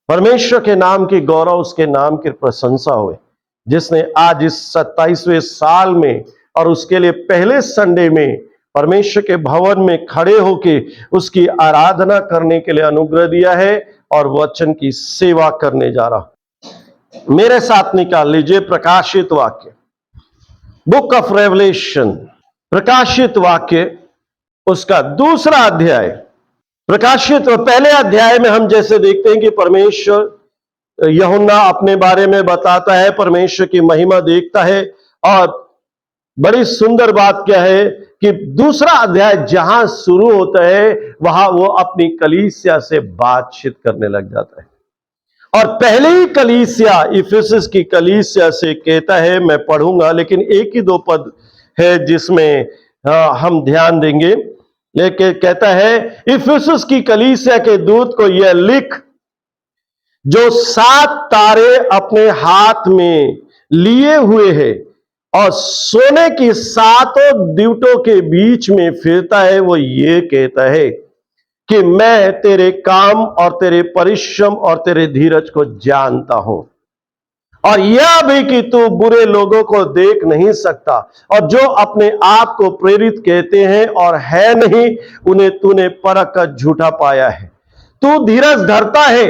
परमेश्वर के नाम की गौरव, उसके नाम की प्रशंसा हुए, जिसने आज इस 27वें साल में और उसके लिए पहले संडे में परमेश्वर के भवन में खड़े होके उसकी आराधना करने के लिए अनुग्रह दिया है और वचन की सेवा करने जा रहा। मेरे साथ निकाल लीजिए प्रकाशित वाक्य, बुक ऑफ रेवलेशन, प्रकाशित वाक्य उसका दूसरा अध्याय। प्रकाशित पहले अध्याय में हम जैसे देखते हैं कि परमेश्वर यूहन्ना अपने बारे में बताता है, परमेश्वर की महिमा देखता है। और बड़ी सुंदर बात क्या है कि दूसरा अध्याय जहां शुरू होता है वहां वो अपनी कलीसिया से बातचीत करने लग जाता है। और पहले ही कलीसिया, इफिसस की कलीसिया से कहता है, मैं पढ़ूंगा लेकिन एक ही दो पद है जिसमें हम ध्यान देंगे। लेकिन कहता है, इफिसस की कलीसिया के दूत को यह लिख, जो 7 तारे अपने हाथ में लिए हुए है और सोने की 7 दीवटों के बीच में फिरता है, वो ये कहता है कि मैं तेरे काम और तेरे परिश्रम और तेरे धीरज को जानता हूं, और यह भी कि तू बुरे लोगों को देख नहीं सकता, और जो अपने आप को प्रेरित कहते हैं और है नहीं, उन्हें तूने परख कर झूठा पाया है। तू धीरज धरता है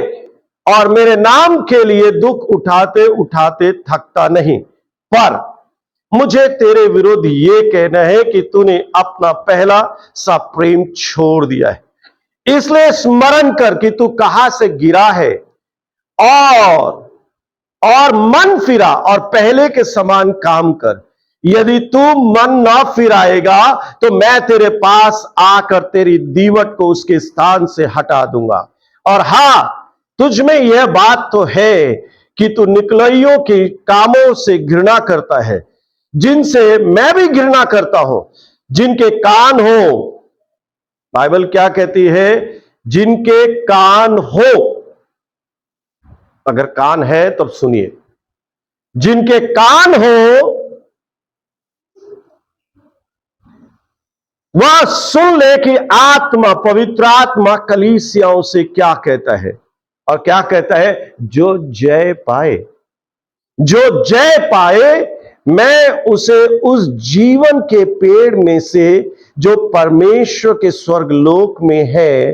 और मेरे नाम के लिए दुख उठाते उठाते थकता नहीं। पर मुझे तेरे विरुद्ध ये कहना है कि तूने अपना पहला सा प्रेम छोड़ दिया है। इसलिए स्मरण कर कि तू कहां से गिरा है, और मन फिरा और पहले के समान काम कर। यदि तू मन ना फिराएगा तो मैं तेरे पास आकर तेरी दीवट को उसके स्थान से हटा दूंगा। और हां, तुझ में यह बात तो है कि तू निकलइयों के कामों से घृणा करता है, जिनसे मैं भी घृणा करता हूं। जिनके कान हो, बाइबल क्या कहती है, जिनके कान हो, अगर कान है तब सुनिए, जिनके कान हो वह सुन ले कि आत्मा, पवित्र आत्मा कलीसियाओं से क्या कहता है। और क्या कहता है, जो जय पाए, जो जय पाए, मैं उसे उस जीवन के पेड़ में से जो परमेश्वर के स्वर्गलोक में है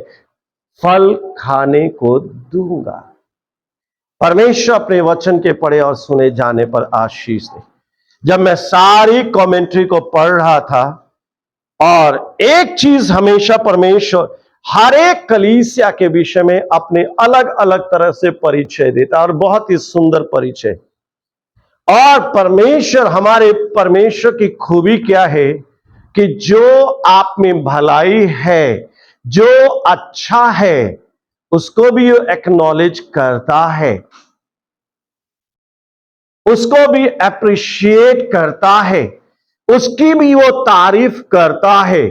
फल खाने को दूंगा। परमेश्वर अपने वचन के पढ़े और सुने जाने पर आशीष दे। जब मैं सारी कमेंट्री को पढ़ रहा था, और एक चीज हमेशा परमेश्वर हर एक कलीसिया के विषय में अपने अलग अलग तरह से परिचय देता, और बहुत ही सुंदर परिचय। और परमेश्वर, हमारे परमेश्वर की खूबी क्या है कि जो आप में भलाई है, जो अच्छा है, उसको भी वो एक्नॉलेज करता है, उसको भी अप्रिशिएट करता है, उसकी भी वो तारीफ करता है।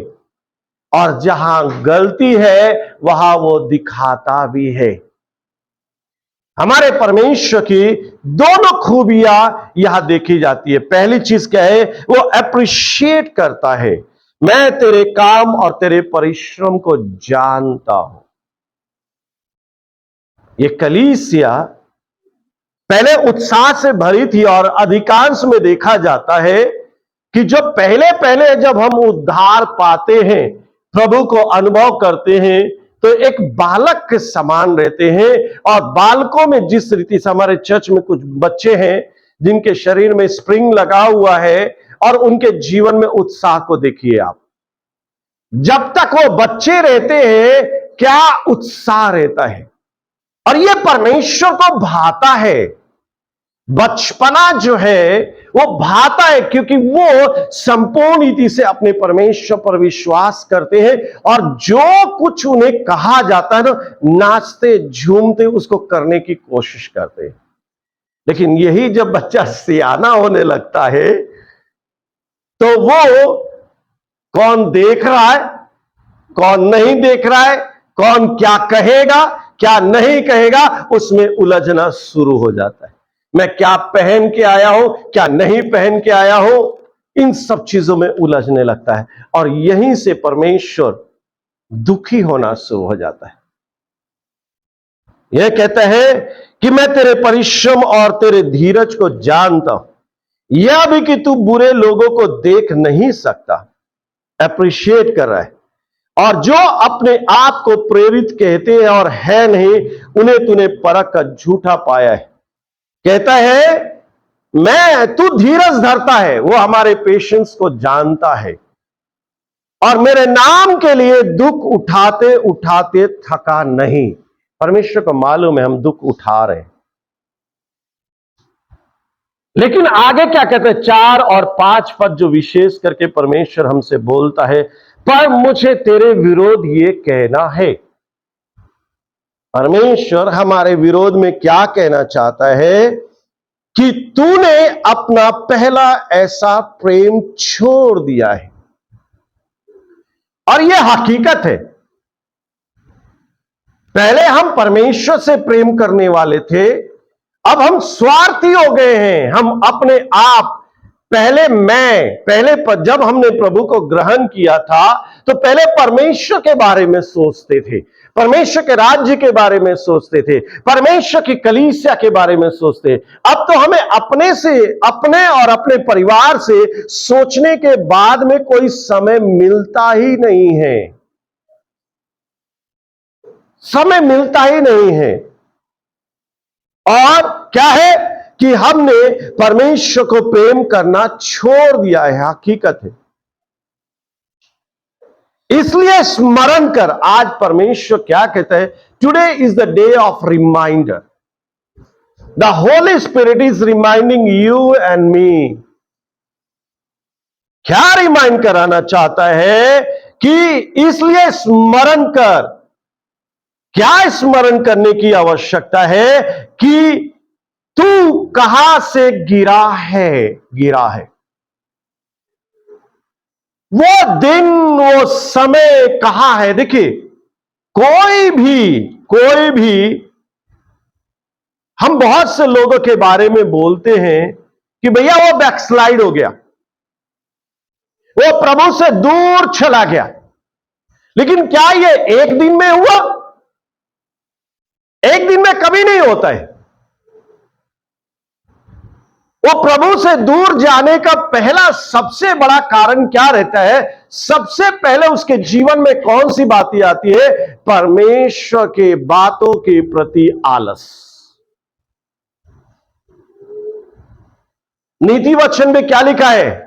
और जहां गलती है वहां वो दिखाता भी है। हमारे परमेश्वर की दोनों खूबियां यहां देखी जाती है। पहली चीज क्या है, वो अप्रिशिएट करता है, मैं तेरे काम और तेरे परिश्रम को जानता हूं। ये कलीसिया पहले उत्साह से भरी थी, और अधिकांश में देखा जाता है कि जो पहले पहले जब हम उद्धार पाते हैं, प्रभु को अनुभव करते हैं, तो एक बालक के समान रहते हैं। और बालकों में जिस रीति से, हमारे चर्च में कुछ बच्चे हैं जिनके शरीर में स्प्रिंग लगा हुआ है, और उनके जीवन में उत्साह को देखिए आप। जब तक वो बच्चे रहते हैं क्या उत्साह रहता है, और ये परमेश्वर को भाता है। बचपना जो है वो भाता है, क्योंकि वो संपूर्ण रीति से अपने परमेश्वर पर विश्वास करते हैं, और जो कुछ उन्हें कहा जाता है ना, नाचते झूमते उसको करने की कोशिश करते हैं। लेकिन यही जब बच्चा सियाना होने लगता है तो वो कौन देख रहा है, कौन नहीं देख रहा है, कौन क्या कहेगा क्या नहीं कहेगा, उसमें उलझना शुरू हो जाता है। मैं क्या पहन के आया हूं, क्या नहीं पहन के आया हूं, इन सब चीजों में उलझने लगता है। और यहीं से परमेश्वर दुखी होना शुरू हो जाता है। यह कहता है कि मैं तेरे परिश्रम और तेरे धीरज को जानता हूं, यह भी कि तू बुरे लोगों को देख नहीं सकता। अप्रिशिएट कर रहा है। और जो अपने आप को प्रेरित कहते हैं और है नहीं, उन्हें तूने परख कर झूठा पाया है। कहता है तू धीरज धरता है, वो हमारे पेशेंस को जानता है, और मेरे नाम के लिए दुख उठाते उठाते थका नहीं। परमेश्वर को मालूम है हम दुख उठा रहे हैं। लेकिन आगे क्या कहते हैं, 4 और 5 पद जो विशेष करके परमेश्वर हमसे बोलता है, पर मुझे तेरे विरोध ये कहना है। परमेश्वर हमारे विरोध में क्या कहना चाहता है कि तूने अपना पहला ऐसा प्रेम छोड़ दिया है। और यह हकीकत है, पहले हम परमेश्वर से प्रेम करने वाले थे, अब हम स्वार्थी हो गए हैं। हम अपने आप, जब हमने प्रभु को ग्रहण किया था तो पहले परमेश्वर के बारे में सोचते थे, परमेश्वर के राज्य के बारे में सोचते थे, परमेश्वर की कलीसिया के बारे में सोचते। अब तो हमें अपने और अपने परिवार से सोचने के बाद में कोई समय मिलता ही नहीं है, समय मिलता ही नहीं है। और क्या है कि हमने परमेश्वर को प्रेम करना छोड़ दिया है, हकीकत है। इसलिए स्मरण कर, आज परमेश्वर क्या कहता है, today is the day of reminder. The Holy Spirit is reminding you and me. क्या रिमाइंड कराना चाहता है कि इसलिए स्मरण कर। क्या स्मरण करने की आवश्यकता है कि तू कहां से गिरा है। वो दिन, वो समय कहां है। देखिए, कोई भी हम बहुत से लोगों के बारे में बोलते हैं कि भैया वो बैकस्लाइड हो गया, वो प्रभु से दूर चला गया। लेकिन क्या ये एक दिन में हुआ? एक दिन में कभी नहीं होता है। वो प्रभु से दूर जाने का पहला सबसे बड़ा कारण क्या रहता है? सबसे पहले उसके जीवन में कौन सी बातें आती है? परमेश्वर के बातों के प्रति आलस। नीति वचन में क्या लिखा है?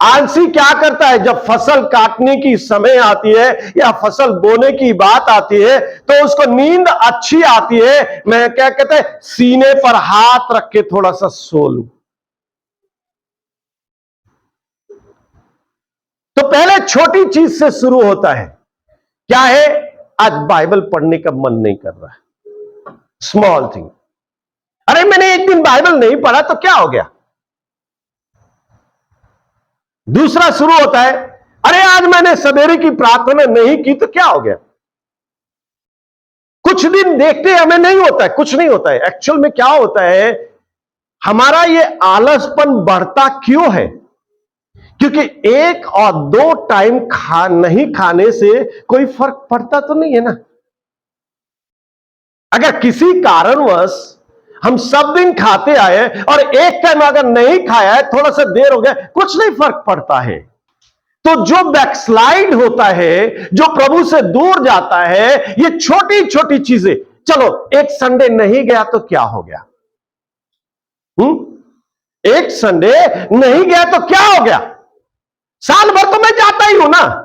आलसी क्या करता है? जब फसल काटने की समय आती है या फसल बोने की बात आती है तो उसको नींद अच्छी आती है, मैं क्या कहते हैं, सीने पर हाथ रख के थोड़ा सा सो लूं। तो पहले छोटी चीज से शुरू होता है। क्या है? आज बाइबल पढ़ने का मन नहीं कर रहा है, स्मॉल थिंग। अरे मैंने एक दिन बाइबल नहीं पढ़ा तो क्या हो गया? दूसरा शुरू होता है, अरे आज मैंने सवेरे की प्रार्थना नहीं की तो क्या हो गया? कुछ दिन देखते हमें नहीं होता है, कुछ नहीं होता है। एक्चुअल में क्या होता है, हमारा ये आलसपन बढ़ता क्यों है? क्योंकि 1 और 2 टाइम नहीं खाने से कोई फर्क पड़ता तो नहीं है ना। अगर किसी कारणवश हम सब दिन खाते आए और एक टाइम अगर नहीं खाया है, थोड़ा सा देर हो गया, कुछ नहीं फर्क पड़ता है। तो जो बैकस्लाइड होता है, जो प्रभु से दूर जाता है, ये छोटी छोटी चीजें, चलो एक संडे नहीं गया तो क्या हो गया? एक संडे नहीं गया तो क्या हो गया? साल भर तो मैं जाता ही हूं ना।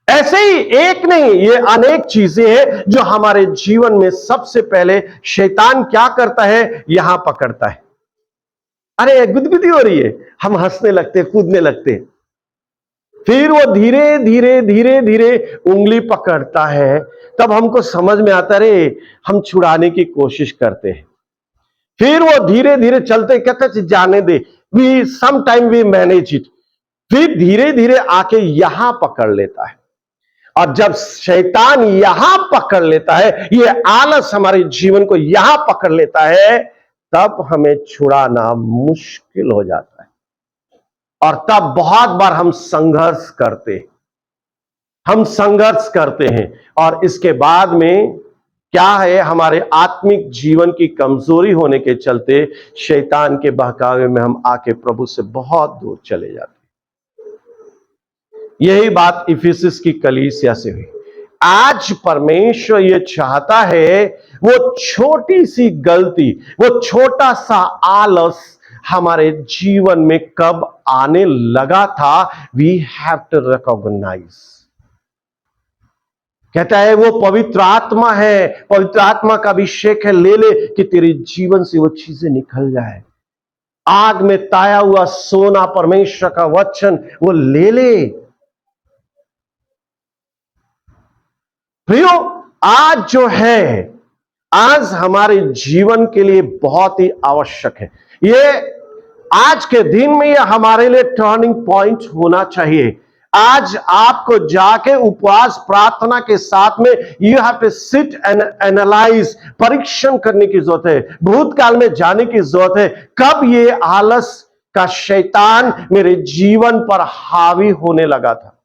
ऐसे ही एक नहीं, ये अनेक चीजें हैं जो हमारे जीवन में सबसे पहले शैतान क्या करता है, यहां पकड़ता है। अरे गुदगुदी हो रही है, हम हंसने लगते, कूदने लगते। फिर वो धीरे धीरे धीरे धीरे उंगली पकड़ता है, तब हमको समझ में आता रे, हम छुड़ाने की कोशिश करते हैं। फिर वो धीरे धीरे चलते, कहते जाने दे, we some time we manage it. फिर धीरे धीरे आके यहां पकड़ लेता है। और जब शैतान यहां पकड़ लेता है, ये आलस हमारे जीवन को यहां पकड़ लेता है, तब हमें छुड़ाना मुश्किल हो जाता है। और तब बहुत बार हम संघर्ष करते हैं। हम संघर्ष करते हैं और इसके बाद में क्या है, हमारे आत्मिक जीवन की कमजोरी होने के चलते शैतान के बहकावे में हम आके प्रभु से बहुत दूर चले जाते हैं। यही बात इफिसुस की कलीसिया से हुई। आज परमेश्वर ये चाहता है वो छोटी सी गलती, वो छोटा सा आलस हमारे जीवन में कब आने लगा था, वी हैव टू रिकॉग्नाइज। कहता है वो पवित्र आत्मा है, पवित्र आत्मा का अभिषेक है, ले ले कि तेरे जीवन से वो चीजें निकल जाए। आग में ताया हुआ सोना परमेश्वर का वचन वो ले ले। प्रियो, आज जो है, आज हमारे जीवन के लिए बहुत ही आवश्यक है। ये आज के दिन में ये हमारे लिए टर्निंग पॉइंट होना चाहिए। आज आपको जाके उपवास प्रार्थना के साथ में you have to sit and analyse, परीक्षण करने की जरूरत है, भूतकाल में जाने की जरूरत है, कब ये आलस का शैतान मेरे जीवन पर हावी होने लगा था,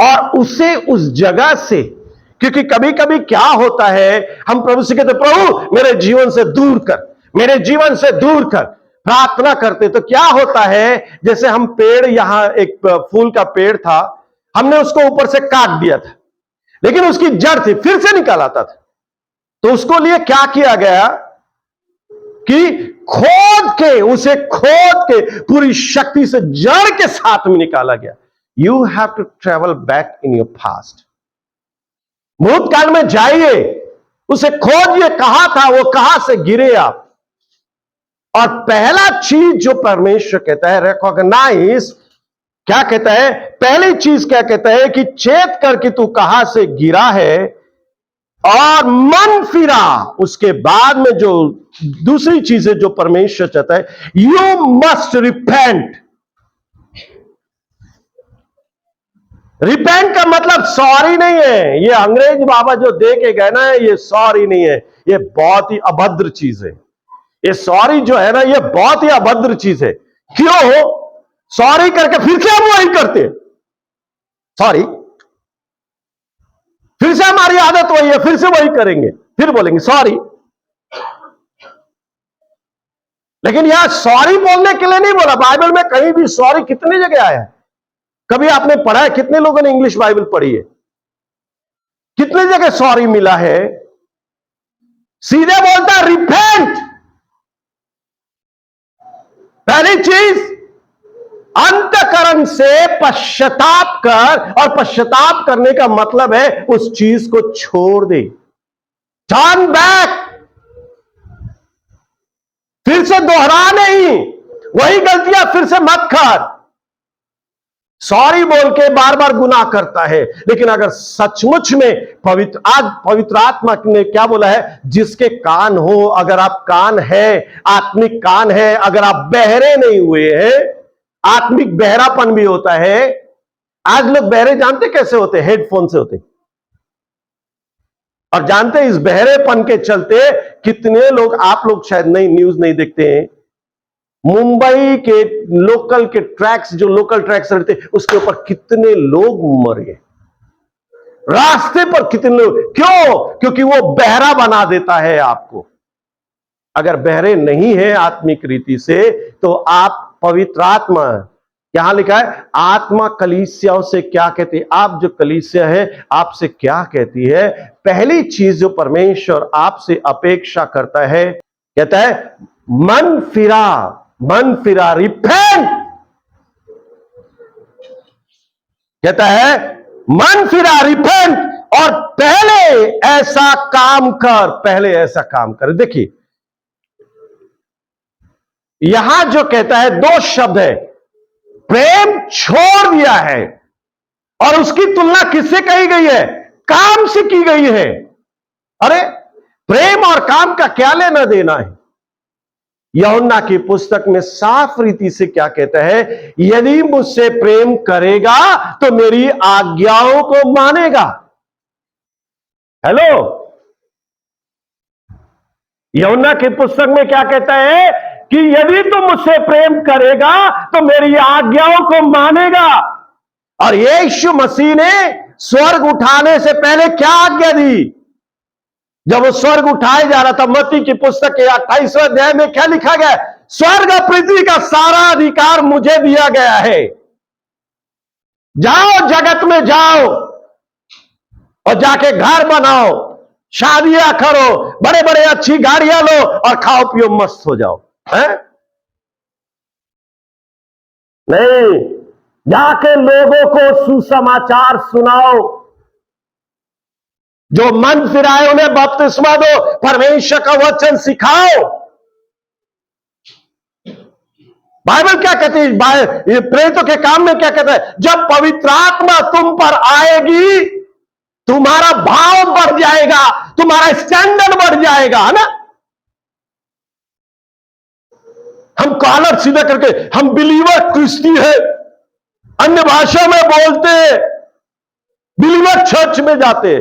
और उसे उस जगह से, क्योंकि कभी कभी क्या होता है, हम प्रभु से कहते प्रभु मेरे जीवन से दूर कर, मेरे जीवन से दूर कर, प्रार्थना करते तो क्या होता है, जैसे हम पेड़, यहां एक फूल का पेड़ था, हमने उसको ऊपर से काट दिया था, लेकिन उसकी जड़ थी, फिर से निकाल आता था। तो उसको लिए क्या किया गया कि खोद के, उसे खोद के पूरी शक्ति से जड़ के साथ में निकाला गया। You have to travel back in your past. भूतकाल में जाइए, उसे खोजिए, कहां था वो, कहां से गिरे आप। और पहला चीज जो परमेश्वर कहता है, रिकॉग्नाइज, क्या कहता है, पहली चीज क्या कहता है कि चेत कर कि तू कहां से गिरा है और मन फिरा। उसके बाद में जो दूसरी चीजें जो परमेश्वर चाहता है, यू मस्ट रिपेंट। रिपेंट का मतलब सॉरी नहीं है। ये अंग्रेज बाबा जो दे के गए ना, ये सॉरी नहीं है, ये बहुत ही अभद्र चीज है। ये सॉरी जो है ना, ये बहुत ही अभद्र चीज है। क्यों? सॉरी करके फिर से हम वही करते हैं, सॉरी, फिर से हमारी आदत वही है, फिर से वही करेंगे, फिर बोलेंगे सॉरी। लेकिन यहां सॉरी बोलने के लिए नहीं बोला, बाइबल में कहीं भी सॉरी कितनी जगह आया है? कभी आपने पढ़ा है? कितने लोगों ने इंग्लिश बाइबल पढ़ी है? कितनी जगह सॉरी मिला है? सीधे बोलता है रिपेंट। पहली चीज, अंतकरण से पश्चाताप कर, और पश्चाताप करने का मतलब है उस चीज को छोड़ दे, टर्न बैक। फिर से दोहरा नहीं, वही गलतियां फिर से मत कर। सॉरी बोल के बार बार गुनाह करता है, लेकिन अगर सचमुच में आज पवित्र आत्मा ने क्या बोला है, जिसके कान हो, अगर आप कान है, आत्मिक कान है, अगर आप बहरे नहीं हुए हैं, आत्मिक बहरापन भी होता है। आज लोग बहरे जानते कैसे होते? हेडफोन से होते। और जानते इस बहरेपन के चलते कितने लोग, आप लोग शायद नहीं, न्यूज नहीं देखते हैं, मुंबई के लोकल के ट्रैक्स, जो लोकल ट्रैक्स रहते उसके ऊपर कितने लोग मर गए, रास्ते पर कितने लोग। क्यों? क्योंकि वो बहरा बना देता है आपको। अगर बहरे नहीं है आत्मिक रीति से, तो आप पवित्र आत्मा, यहां लिखा है आत्मा कलीसियाओं से क्या कहती है, आप जो कलीसिया है आपसे क्या कहती है। पहली चीज जो परमेश्वर आपसे अपेक्षा करता है, कहता है मन फिरा, मन फिरा, रिपेंट। कहता है मन फिरा, रिपेंट, और पहले ऐसा काम कर, पहले ऐसा काम कर। देखिए यहां जो कहता है, दो शब्द है, प्रेम छोड़ दिया है, और उसकी तुलना किससे कही गई है? काम से की गई है। अरे प्रेम और काम का क्या लेना देना है? यूहन्ना की पुस्तक में साफ रीति से क्या कहता है, यदि मुझसे प्रेम करेगा तो मेरी आज्ञाओं को मानेगा। हेलो, यूहन्ना की पुस्तक में क्या कहता है कि यदि तू मुझसे प्रेम करेगा तो मेरी आज्ञाओं को मानेगा। और यीशु मसीह ने स्वर्ग उठाने से पहले क्या आज्ञा दी? जब वो स्वर्ग उठाए जा रहा था, मत्ती की पुस्तक के 28वें अध्याय में क्या लिखा गया? स्वर्ग और पृथ्वी का सारा अधिकार मुझे दिया गया है। जाओ, जगत में जाओ और जाके घर बनाओ, शादियां करो, बड़े बड़े अच्छी गाड़ियां लो और खाओ पियो मस्त हो जाओ। है? नहीं, जाके लोगों को सुसमाचार सुनाओ। जो मन फिराए उन्हें बपतिस्मा दो, परमेश्वर का वचन सिखाओ। बाइबल क्या कहती है? प्रेरितों के काम में क्या कहता है? जब पवित्र आत्मा तुम पर आएगी, तुम्हारा भाव बढ़ जाएगा, तुम्हारा स्टैंडर्ड बढ़ जाएगा, है ना? हम कॉलर सीधा करके हम बिलीवर क्रिस्टी है, अन्य भाषा में बोलते, बिलीवर चर्च में जाते।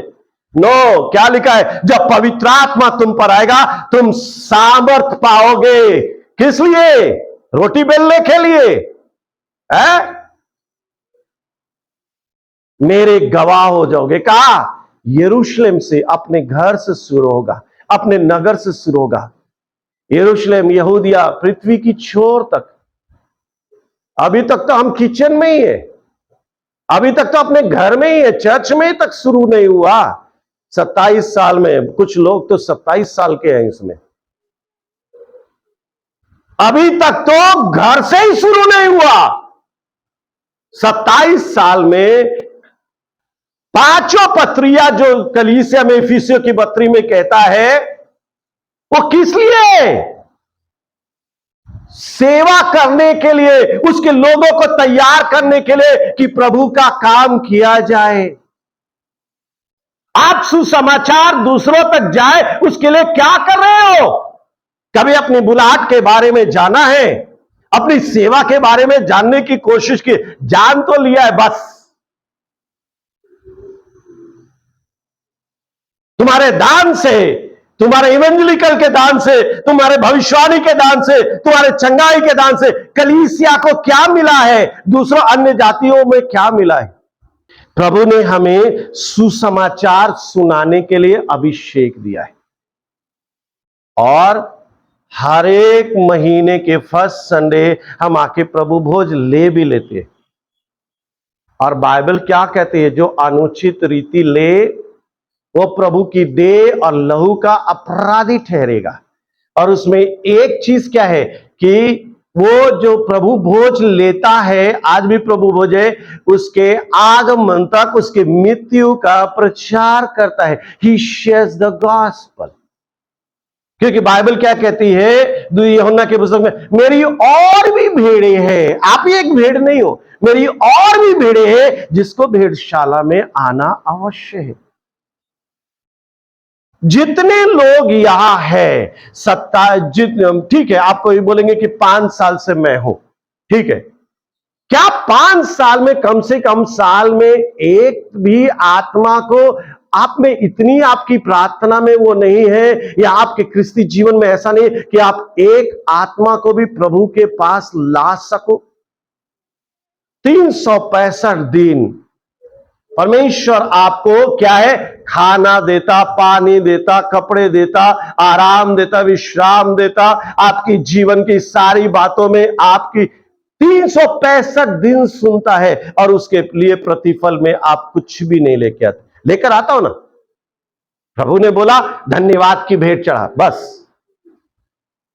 नो, क्या लिखा है? जब पवित्र आत्मा तुम पर आएगा, तुम सामर्थ पाओगे। किस लिए? रोटी बेलने के लिए? है? मेरे गवाह हो जाओगे। कहा? यरूशलेम से, अपने घर से शुरू होगा, अपने नगर से शुरू होगा। यरूशलेम, यहूदिया, पृथ्वी की छोर तक। अभी तक तो हम किचन में ही है, अभी तक तो अपने घर में ही है, चर्च में ही तक शुरू नहीं हुआ। 27 साल में, कुछ लोग तो 27 साल के हैं इसमें, अभी तक तो घर से ही शुरू नहीं हुआ। 27 साल में पांचों पत्रियां जो कलीसिया में इफिसियों की पत्री में कहता है, वो किस लिए? सेवा करने के लिए, उसके लोगों को तैयार करने के लिए कि प्रभु का काम किया जाए। आप सुसमाचार दूसरों तक जाए, उसके लिए क्या कर रहे हो? कभी अपनी बुलाहट के बारे में जाना है? अपनी सेवा के बारे में जानने की कोशिश की? जान तो लिया है, बस तुम्हारे दान से, तुम्हारे इवेंजलिकल के दान से, तुम्हारे भविष्यवाणी के दान से, तुम्हारे चंगाई के दान से कलीसिया को क्या मिला है? दूसरों अन्य जातियों में क्या मिला है? प्रभु ने हमें सुसमाचार सुनाने के लिए अभिषेक दिया है, और हर एक महीने के फर्स्ट संडे हम आके प्रभु भोज ले भी लेते हैं। और बाइबल क्या कहती है? जो अनुचित रीति ले, वो प्रभु की देह और लहू का अपराधी ठहरेगा। और उसमें एक चीज क्या है कि वो जो प्रभु भोज लेता है, आज भी प्रभु भोज है, उसके आगमन तक उसके मृत्यु का प्रचार करता है। ही शेयर्स द गॉस्पेल। क्योंकि बाइबल क्या कहती है यूहन्ना के पुस्तक में, मेरी और भी भेड़े हैं, आप ही एक भेड़ नहीं हो, मेरी और भी भेड़े हैं जिसको भेड़शाला में आना अवश्य है। जितने लोग यहां है, ठीक है, आपको ये बोलेंगे कि 5 साल से मैं हूं, ठीक है, क्या 5 साल में कम से कम साल में एक भी आत्मा को आप में इतनी आपकी प्रार्थना में वो नहीं है, या आपके क्रिस्ती जीवन में ऐसा नहीं कि आप एक आत्मा को भी प्रभु के पास ला सको? 365 दिन परमेश्वर आपको क्या है? खाना देता, पानी देता, कपड़े देता, आराम देता, विश्राम देता, आपकी जीवन की सारी बातों में आपकी 365 दिन सुनता है, और उसके लिए प्रतिफल में आप कुछ भी नहीं लेकर आता हो ना। प्रभु ने बोला धन्यवाद की भेंट चढ़ा, बस,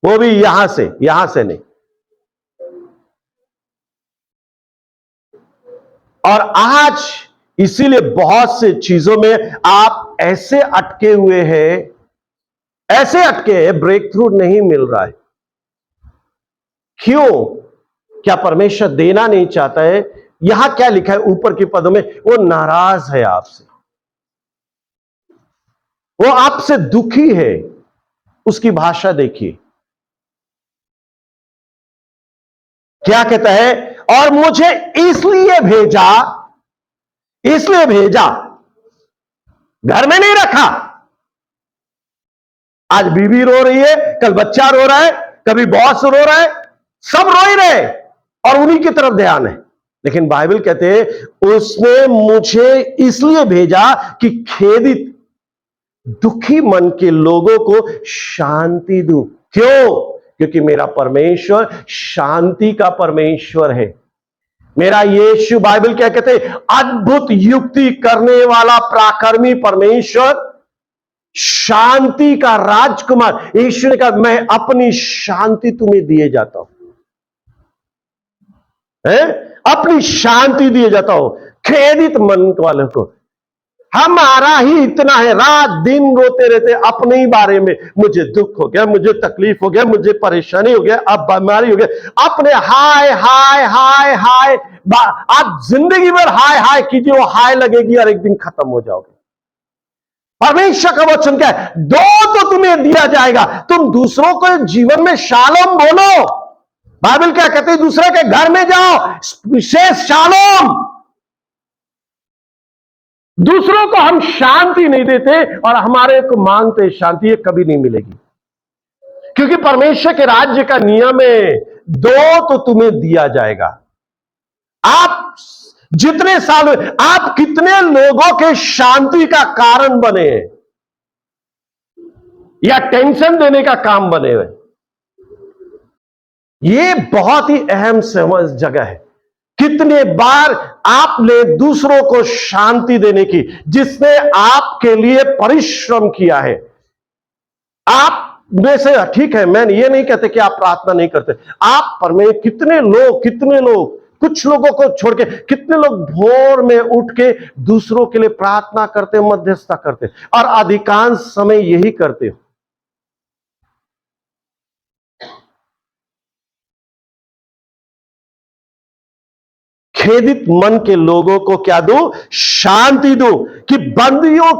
वो भी यहां से नहीं। और आज इसीलिए बहुत से चीजों में आप ऐसे अटके हैं, ब्रेक थ्रू नहीं मिल रहा है। क्यों? क्या परमेश्वर देना नहीं चाहता है? यहां क्या लिखा है ऊपर के पदों में? वो नाराज है आपसे, वो आपसे दुखी है। उसकी भाषा देखिए, क्या कहता है? और मुझे इसलिए भेजा, घर में नहीं रखा। आज बीवी रो रही है, कल बच्चा रो रहा है, कभी बॉस रो रहा है, सब रो ही रहे, और उन्हीं की तरफ ध्यान है। लेकिन बाइबल कहते हैं उसने मुझे इसलिए भेजा कि खेदित दुखी मन के लोगों को शांति दूं। क्यों? क्योंकि मेरा परमेश्वर शांति का परमेश्वर है। मेरा यीशु, बाइबल क्या कहते हैं, अद्भुत युक्ति करने वाला पराक्रमी परमेश्वर, शांति का राजकुमार। यीशु ने कहा मैं अपनी शांति तुम्हें दिए जाता हूं, अपनी शांति दिए जाता हूं खेदित मन वालों को। हमारा ही इतना है, रात दिन रोते रहते अपने ही बारे में, मुझे दुख हो गया, मुझे तकलीफ हो गया, मुझे परेशानी हो गया, अब बीमारी हो गया, अपने हाय हाय हाय हाय। आप जिंदगी भर हाय हाय कीजिए, वो हाय लगेगी और एक दिन खत्म हो जाओगे। परमेश्वर का वचन क्या है, दो तो तुम्हें दिया जाएगा, तुम दूसरों को जीवन में शालोम बोलो। बाइबल क्या कहते हैं, दूसरे के घर में जाओ, विशेष शालोम। दूसरों को हम शांति नहीं देते और हमारे को मांगते शांति, ये कभी नहीं मिलेगी। क्योंकि परमेश्वर के राज्य का नियम है, दो तो तुम्हें दिया जाएगा। आप जितने साल, आप कितने लोगों के शांति का कारण बने या टेंशन देने का काम बने हुए, ये बहुत ही अहम समझ जगह है। कितने बार आपने दूसरों को शांति देने की, जिसने आपके लिए परिश्रम किया है, आप में से, ठीक है मैं ये नहीं कहते कि आप प्रार्थना नहीं करते, आप कितने लोग कुछ लोगों को छोड़ के कितने लोग भोर में उठ के दूसरों के लिए प्रार्थना करते, मध्यस्थता करते, और अधिकांश समय यही करते हो। खेदित मन के लोगों को क्या दो, शांति दो, कि बंदियों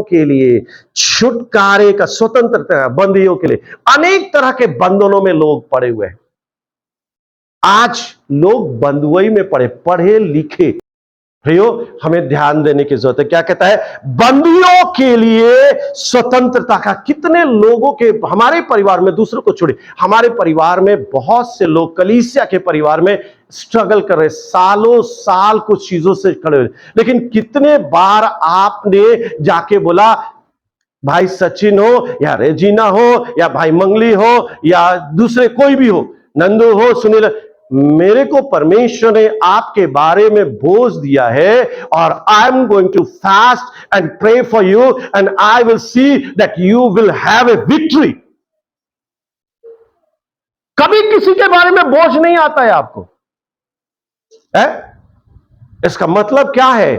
के लिए छुटकारे का, स्वतंत्रता, बंदियों के लिए। अनेक तरह के बंधनों में लोग पड़े हुए हैं। आज लोग बंधुआई में पढ़े लिखे प्रियो, हमें ध्यान देने की जरूरत है। क्या कहता है, बंदियों के लिए स्वतंत्रता का। कितने लोगों के, हमारे परिवार में, दूसरों को छोड़िए, हमारे परिवार में बहुत से लोग, कलीसिया के परिवार में स्ट्रगल कर रहे, सालों साल कुछ चीजों से खड़े हुए। लेकिन कितने बार आपने जाके बोला, भाई सचिन हो या रेजिना हो या भाई मंगली हो या दूसरे कोई भी हो, नंदू हो, सुनील, मेरे को परमेश्वर ने आपके बारे में बोझ दिया है और I am going to fast and pray for you and I will see that you will have a victory. कभी किसी के बारे में बोझ नहीं आता है आपको, है? इसका मतलब क्या है,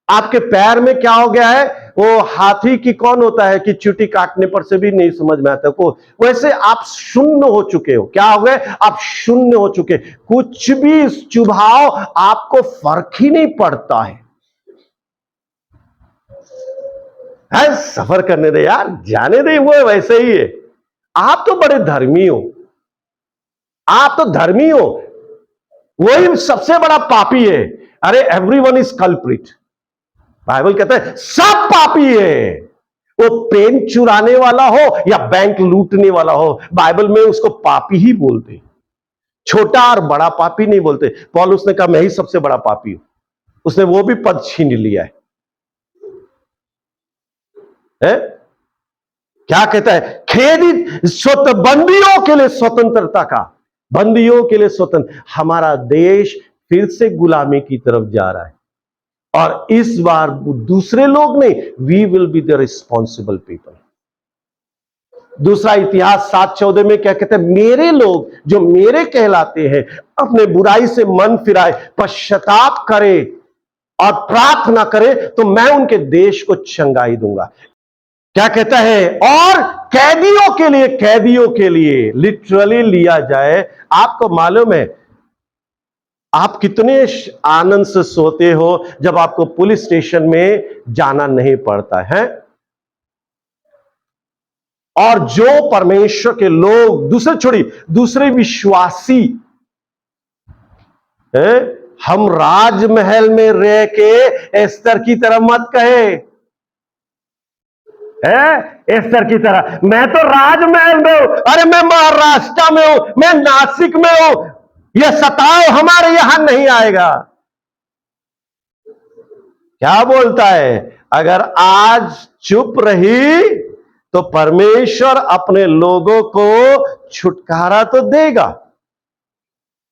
आपके पैर में क्या हो गया है, वो हाथी की कौन होता है कि चुटी काटने पर से भी नहीं समझ में आता को, वैसे आप शून्य हो चुके हो। क्या हो गए, आप शून्य हो चुके, कुछ भी चुभाव आपको फर्क ही नहीं पड़ता है। सफर करने दे यार, जाने दे, वो वैसे ही है। आप तो बड़े धर्मी हो, आप तो धर्मी हो, वही सबसे बड़ा पापी है। अरे एवरीवन इज कल्प्रिट, बाइबल कहता है सब पापी है। वो पेन चुराने वाला हो या बैंक लूटने वाला हो, बाइबल में उसको पापी ही बोलते, छोटा और बड़ा पापी नहीं बोलते। पौलुस उसने कहा मैं ही सबसे बड़ा पापी हूं, उसने वो भी पद छीन लिया है? क्या कहता है, खेदित बंदियों के लिए स्वतंत्रता का, बंदियों के लिए स्वतंत्र। हमारा देश फिर से गुलामी की तरफ जा रहा है और इस बार दूसरे लोग नहीं, we will be the responsible people. दूसरा इतिहास 7:14 में क्या कहते हैं, मेरे लोग जो मेरे कहलाते हैं अपने बुराई से मन फिराए, पश्चाताप करे और प्रार्थना करे तो मैं उनके देश को चंगाई दूंगा। क्या कहता है, और कैदियों के लिए लिटरली लिया जाए। आपको मालूम है आप कितने आनंद से सोते हो जब आपको पुलिस स्टेशन में जाना नहीं पड़ता है। और जो परमेश्वर के लोग, दूसरे छोड़िए, दूसरे विश्वासी, हम राजमहल में रह के एस्तर की तरह मत कहे, एस्तर की तरह मैं तो राजमहल में हूं, अरे मैं महाराष्ट्र में हूं, मैं नासिक में हूं, यह सताव हमारे यहां नहीं आएगा। क्या बोलता है? अगर आज चुप रही तो परमेश्वर अपने लोगों को छुटकारा तो देगा,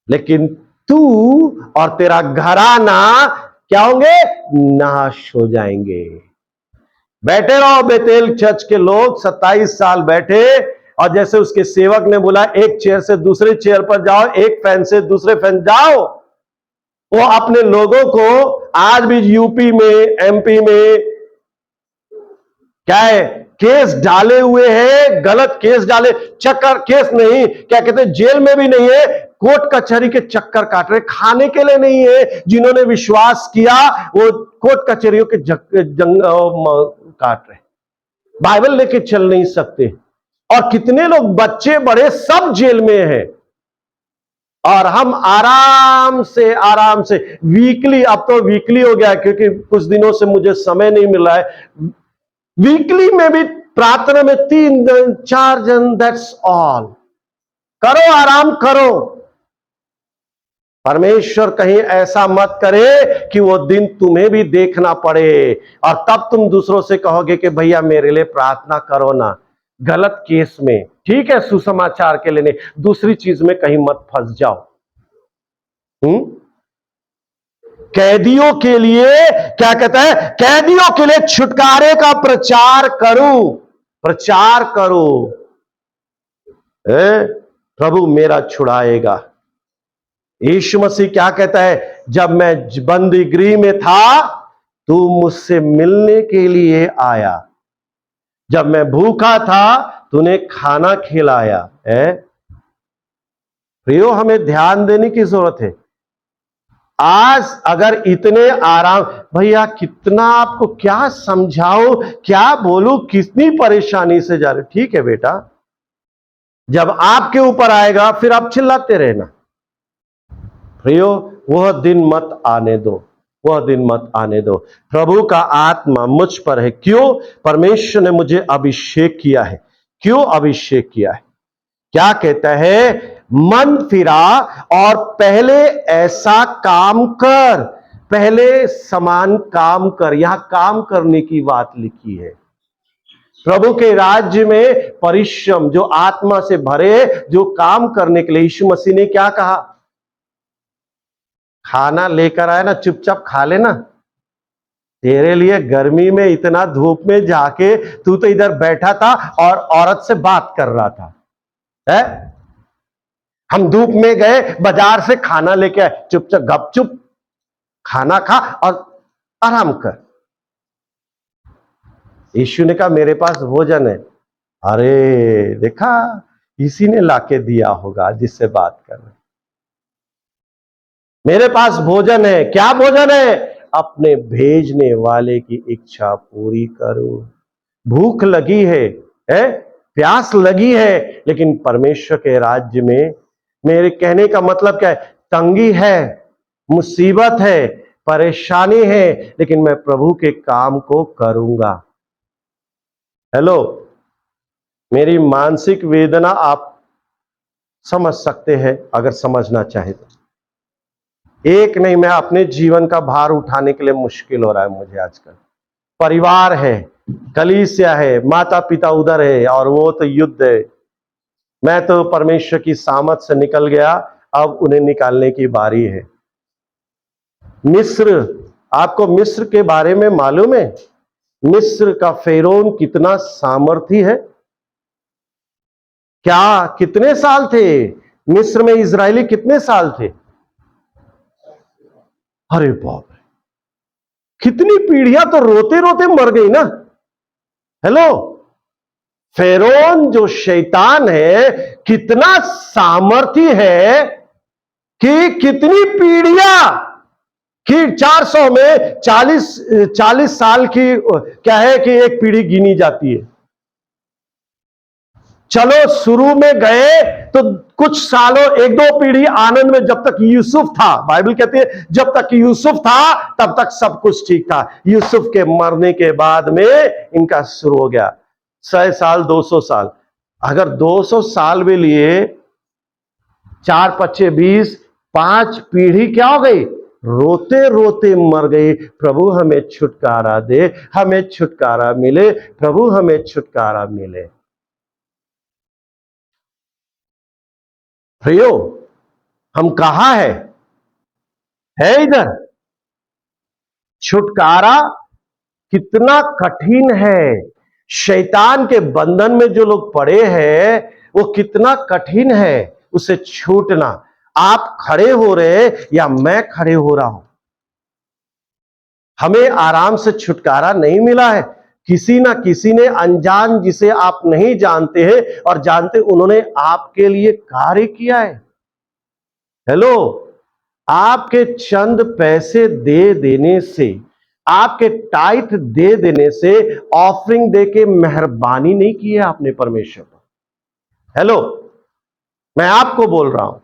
लेकिन तू और तेरा घराना क्या होंगे? नाश हो जाएंगे। बैठे रहो बेतेल चर्च के लोग 27 साल बैठे, और जैसे उसके सेवक ने बोला एक चेयर से दूसरे चेयर पर जाओ, एक फैन से दूसरे फैन जाओ, वो अपने लोगों को आज भी यूपी में, एमपी में क्या है, केस डाले हुए हैं, गलत केस डाले, चक्कर केस नहीं, क्या कहते हैं, जेल में भी नहीं है, कोर्ट कचहरी के चक्कर काट रहे, खाने के लिए नहीं है। जिन्होंने विश्वास किया वो कोर्ट कचहरियों के जंग काट रहे, बाइबल लेके चल नहीं सकते। और कितने लोग बच्चे बड़े सब जेल में हैं, और हम आराम से वीकली, अब तो वीकली हो गया क्योंकि कुछ दिनों से मुझे समय नहीं मिला है, वीकली में भी प्रार्थना में 3 जन 4 जन, दैट्स ऑल। करो, आराम करो। परमेश्वर कहीं ऐसा मत करे कि वो दिन तुम्हें भी देखना पड़े और तब तुम दूसरों से कहोगे कि भैया मेरे लिए प्रार्थना करो ना। गलत केस में, ठीक है, सुसमाचार के लिए नहीं, दूसरी चीज में कहीं मत फंस जाओ। कैदियों के लिए क्या कहता है? कैदियों के लिए छुटकारे का प्रचार करूं, प्रचार करो। प्रभु मेरा छुड़ाएगा। यीशु मसीह क्या कहता है? जब मैं बंदी गृह में था तू मुझसे मिलने के लिए आया, जब मैं भूखा था तूने खाना खिलाया। प्रियो, हमें ध्यान देने की जरूरत है। आज अगर इतने आराम, भैया कितना आपको क्या समझाओ, क्या बोलूं, कितनी परेशानी से जा रहे, ठीक है बेटा, जब आपके ऊपर आएगा फिर आप चिल्लाते रहना। प्रियो, वह दिन मत आने दो, वह दिन मत आने दो। प्रभु का आत्मा मुझ पर है। क्यों? परमेश्वर ने मुझे अभिषेक किया है। क्यों अभिषेक किया है? क्या कहता है? मन फिरा और पहले ऐसा काम कर, पहले समान काम कर। यहां काम करने की बात लिखी है। प्रभु के राज्य में परिश्रम, जो आत्मा से भरे, जो काम करने के लिए यीशु मसीह ने क्या कहा? खाना लेकर आए ना, चुपचाप खा लेना। तेरे लिए गर्मी में इतना धूप में जाके तू तो इधर बैठा था और औरत से बात कर रहा था, है? हम धूप में गए, बाजार से खाना लेके आए, चुपचाप गपचुप खाना खा और आराम कर। यीशु ने कहा मेरे पास भोजन है। अरे देखा, इसी ने लाके दिया होगा जिससे बात कर रहे। मेरे पास भोजन है। क्या भोजन है? अपने भेजने वाले की इच्छा पूरी करो। भूख लगी है, प्यास लगी है, लेकिन परमेश्वर के राज्य में, मेरे कहने का मतलब क्या है? तंगी है, मुसीबत है, परेशानी है, लेकिन मैं प्रभु के काम को करूंगा। हेलो, मेरी मानसिक वेदना आप समझ सकते हैं अगर समझना चाहे तो। एक नहीं, मैं अपने जीवन का भार उठाने के लिए मुश्किल हो रहा है मुझे आजकल। परिवार है, कलीसिया है, माता पिता उधर है और वो तो युद्ध है। मैं तो परमेश्वर की सामत से निकल गया, अब उन्हें निकालने की बारी है। मिस्र, आपको मिस्र के बारे में मालूम है? मिस्र का फेरोन कितना सामर्थी है। क्या कितने साल थे मिस्र में? इजरायली कितने साल थे? अरे बाप रे, कितनी पीढ़ियां तो रोते रोते मर गई ना। हेलो, फेरोन जो शैतान है कितना सामर्थी है कि कितनी पीढ़ियां कि 400 में 40 साल की क्या है कि एक पीढ़ी गिनी जाती है। चलो शुरू में गए तो कुछ सालों, 1-2 पीढ़ी आनंद में, जब तक यूसुफ था, बाइबल कहती है जब तक यूसुफ था तब तक सब कुछ ठीक था। यूसुफ के मरने के बाद में इनका शुरू हो गया 100 साल, 200 साल। अगर 200 साल भी लिए, 4 25 20, 5 पीढ़ी क्या हो गई, रोते रोते मर गई। प्रभु हमें छुटकारा दे, हमें छुटकारा मिले, प्रभु हमें छुटकारा मिले। प्रियो, हम कहां है इधर। छुटकारा कितना कठिन है। शैतान के बंधन में जो लोग पड़े हैं वो कितना कठिन है उसे छूटना। आप खड़े हो रहे या मैं खड़े हो रहा हूं, हमें आराम से छुटकारा नहीं मिला है। किसी ना किसी ने, अनजान जिसे आप नहीं जानते हैं और जानते, उन्होंने आपके लिए कार्य किया है। हेलो, आपके चंद पैसे दे देने से, आपके टाइट दे देने से, ऑफरिंग दे के मेहरबानी नहीं की है आपने परमेश्वर पर। हेलो, मैं आपको बोल रहा हूं,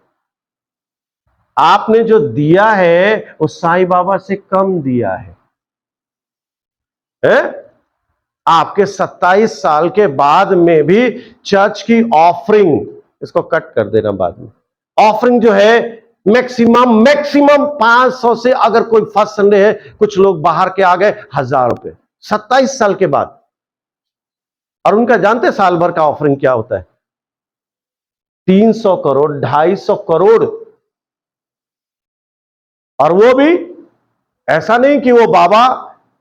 आपने जो दिया है वो साईं बाबा से कम दिया है? आपके 27 साल के बाद में भी चर्च की ऑफरिंग, इसको कट कर देना बाद में, ऑफरिंग जो है मैक्सिमम 500 से, अगर कोई फर्स्ट संडे है, कुछ लोग बाहर के आ गए 1000 रुपए 27 साल के बाद। और उनका जानते साल भर का ऑफरिंग क्या होता है? 300 करोड़, 250 करोड़। और वो भी ऐसा नहीं कि वो बाबा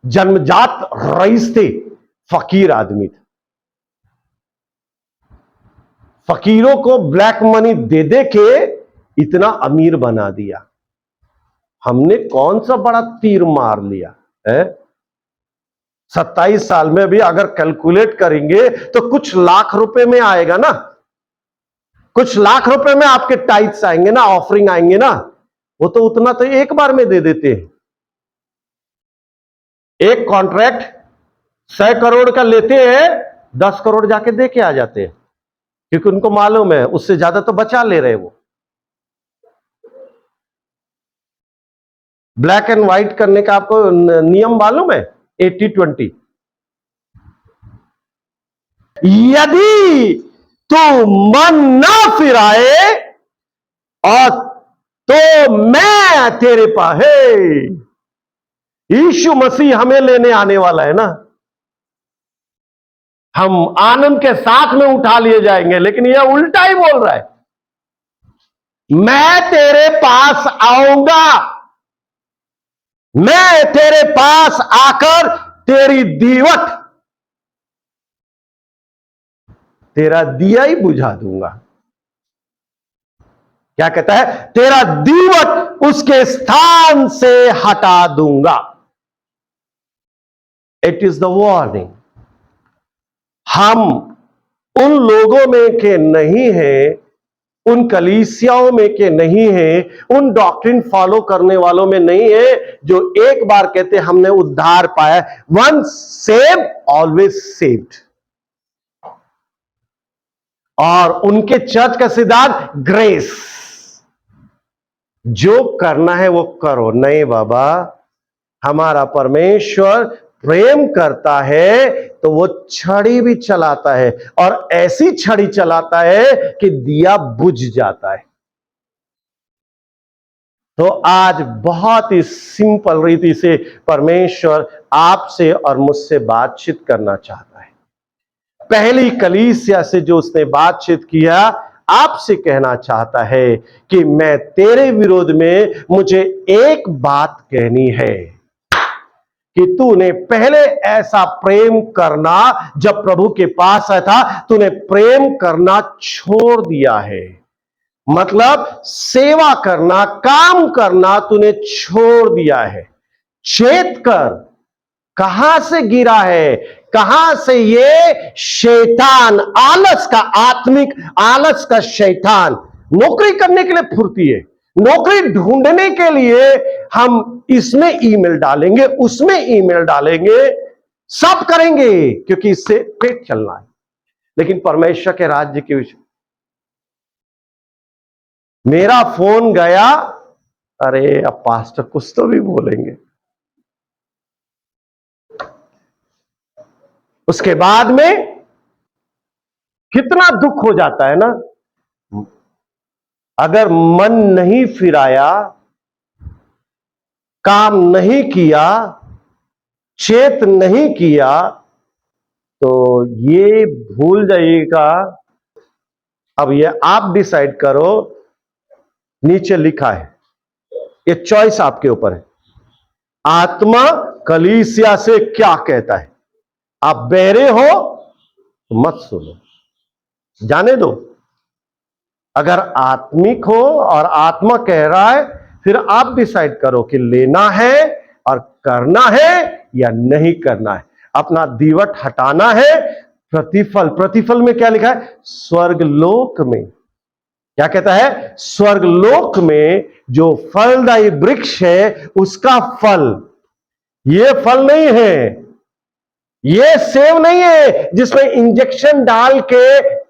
जन्मजात रईस थे, फकीर आदमी थे। फकीरों को ब्लैक मनी दे दे के इतना अमीर बना दिया। हमने कौन सा बड़ा तीर मार लिया है? 27 साल में भी अगर कैलकुलेट करेंगे तो कुछ लाख रुपए में आएगा ना, कुछ लाख रुपए में आपके टाइट्स आएंगे ना, ऑफरिंग आएंगे ना। वो तो उतना तो एक बार में दे देते हैं। एक कॉन्ट्रैक्ट 100 करोड़ का लेते हैं, 10 करोड़ जाके दे के आ जाते हैं, क्योंकि उनको मालूम है उससे ज्यादा तो बचा ले रहे वो। ब्लैक एंड व्हाइट करने का आपको नियम मालूम है? 80-20। यदि तू मन ना फिराए और तो मैं तेरे पास है। यीशु मसीह हमें लेने आने वाला है ना, हम आनंद के साथ में उठा लिए जाएंगे। लेकिन यह उल्टा ही बोल रहा है, मैं तेरे पास आऊंगा, मैं तेरे पास आकर तेरी दीवट, तेरा दिया ही बुझा दूंगा। क्या कहता है? तेरा दीवट उसके स्थान से हटा दूंगा। It is the warning. हम उन लोगों में के नहीं हैं, उन कलीसियाओं में के नहीं हैं, उन डॉक्ट्रिन फॉलो करने वालों में नहीं है जो एक बार कहते हमने उद्धार पाया। Once saved always saved. और उनके चर्च का सिद्धांत ग्रेस, जो करना है वो करो। नहीं बाबा, हमारा परमेश्वर प्रेम करता है तो वो छड़ी भी चलाता है, और ऐसी छड़ी चलाता है कि दिया बुझ जाता है। तो आज बहुत ही सिंपल रीति से परमेश्वर आपसे और मुझसे बातचीत करना चाहता है। पहली कलीसिया से जो उसने बातचीत किया, आपसे कहना चाहता है कि मैं तेरे विरोध में मुझे एक बात कहनी है कि तूने पहले ऐसा प्रेम करना, जब प्रभु के पास आया था तूने प्रेम करना छोड़ दिया है। मतलब सेवा करना, काम करना तूने छोड़ दिया है। चेत कर, कहां से गिरा है, कहां से ये शैतान, आलस का, आत्मिक आलस का शैतान नौकरी करने के लिए फुर्ती है। नौकरी ढूंढने के लिए हम इसमें ईमेल डालेंगे, उसमें ईमेल डालेंगे, सब करेंगे क्योंकि इससे पेट चलना है। लेकिन परमेश्वर के राज्य के विषय, मेरा फोन गया, अरे अब पास्टर कुछ तो भी बोलेंगे। उसके बाद में कितना दुख हो जाता है ना। अगर मन नहीं फिराया, काम नहीं किया, चेत नहीं किया, तो ये भूल जाइएगा। अब ये आप डिसाइड करो, नीचे लिखा है, ये चॉइस आपके ऊपर है। आत्मा कलीसिया से क्या कहता है? आप बहरे हो तो मत सुनो, जाने दो। अगर आत्मिक हो और आत्मा कह रहा है, फिर आप डिसाइड करो कि लेना है और करना है या नहीं करना है। अपना दीवट हटाना है। प्रतिफल में क्या लिखा है? स्वर्गलोक में। क्या कहता है? स्वर्गलोक में जो फलदायी वृक्ष है, उसका फल, ये फल नहीं है, ये सेव नहीं है जिसमें इंजेक्शन डाल के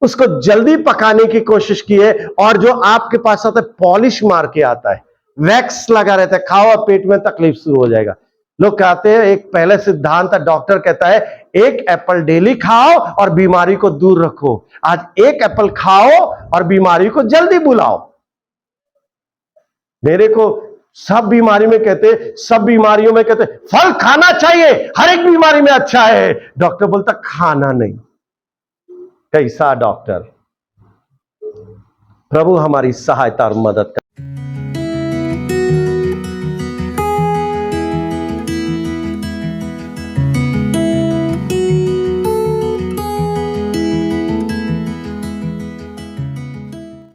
उसको जल्दी पकाने की कोशिश की है, और जो आपके पास आता है पॉलिश मार के आता है, वैक्स लगा रहता है, खाओ पेट में तकलीफ शुरू हो जाएगा। लोग कहते हैं, एक पहले सिद्धांत डॉक्टर कहता है, एक एप्पल डेली खाओ और बीमारी को दूर रखो। आज एक एप्पल खाओ और बीमारी को जल्दी बुलाओ। मेरे को सब बीमारी में कहते, सब बीमारियों में कहते फल खाना चाहिए, हर एक बीमारी में अच्छा है। डॉक्टर बोलता खाना नहीं। कैसा डॉक्टर? प्रभु हमारी सहायता और मदद कर।